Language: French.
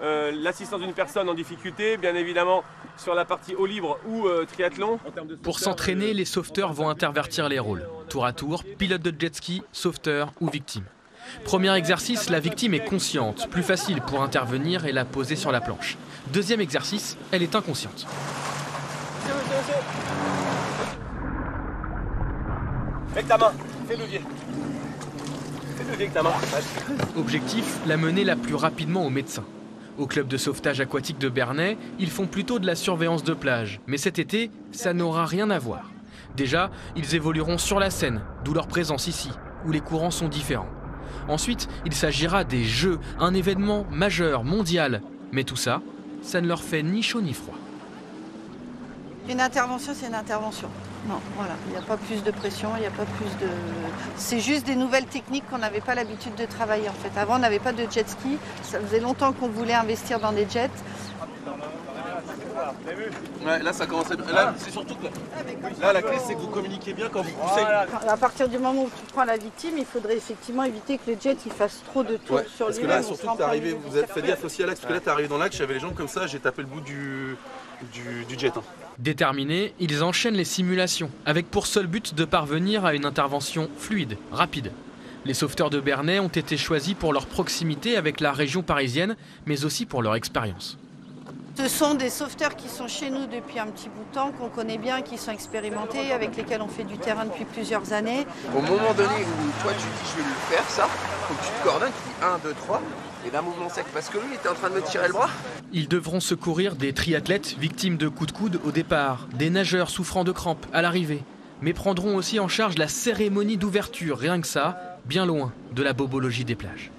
l'assistance d'une personne en difficulté, bien évidemment sur la partie eau libre ou triathlon. Pour s'entraîner, les sauveteurs vont intervertir les rôles. Tour à tour, pilote de jet ski, sauveteur ou victime. Premier exercice, la victime est consciente, plus facile pour intervenir et la poser sur la planche. Deuxième exercice, elle est inconsciente. Avec ta main, fais levier. Fais levier avec ta main. Objectif, la mener la plus rapidement au médecin. Au club de sauvetage aquatique de Bernay, ils font plutôt de la surveillance de plage. Mais cet été, ça n'aura rien à voir. Déjà, ils évolueront sur la Seine, d'où leur présence ici, où les courants sont différents. Ensuite, il s'agira des Jeux, un événement majeur, mondial. Mais tout ça, ça ne leur fait ni chaud ni froid. Une intervention, c'est une intervention. Non, voilà, il n'y a pas plus de pression, il n'y a pas plus de... C'est juste des nouvelles techniques qu'on n'avait pas l'habitude de travailler en fait. Avant, on n'avait pas de jet ski, ça faisait longtemps qu'on voulait investir dans des jets. Ouais, là ça commence à... Là, c'est surtout que là, la clé c'est que vous communiquez bien quand vous poussez. À partir du moment où tu prends la victime, il faudrait effectivement éviter que le jet il fasse trop de tours sur lui. Parce que là, surtout que t'es arrivé, vous avez fait gaffe aussi à l'axe, parce que là t'es arrivé dans l'axe, j'avais les jambes comme ça, j'ai tapé le bout du jet. Hein. Déterminés, ils enchaînent les simulations, avec pour seul but de parvenir à une intervention fluide, rapide. Les sauveteurs de Bernay ont été choisis pour leur proximité avec la région parisienne, mais aussi pour leur expérience. Ce sont des sauveteurs qui sont chez nous depuis un petit bout de temps, qu'on connaît bien, qui sont expérimentés, avec lesquels on fait du terrain depuis plusieurs années. Au moment donné où toi tu dis je vais le faire ça, faut que tu te coordonnes, tu dis 1, 2, 3, et d'un mouvement sec, parce que lui il était en train de me tirer le bras. Ils devront secourir des triathlètes victimes de coups de coude au départ, des nageurs souffrant de crampes à l'arrivée, mais prendront aussi en charge la cérémonie d'ouverture, rien que ça, bien loin de la bobologie des plages.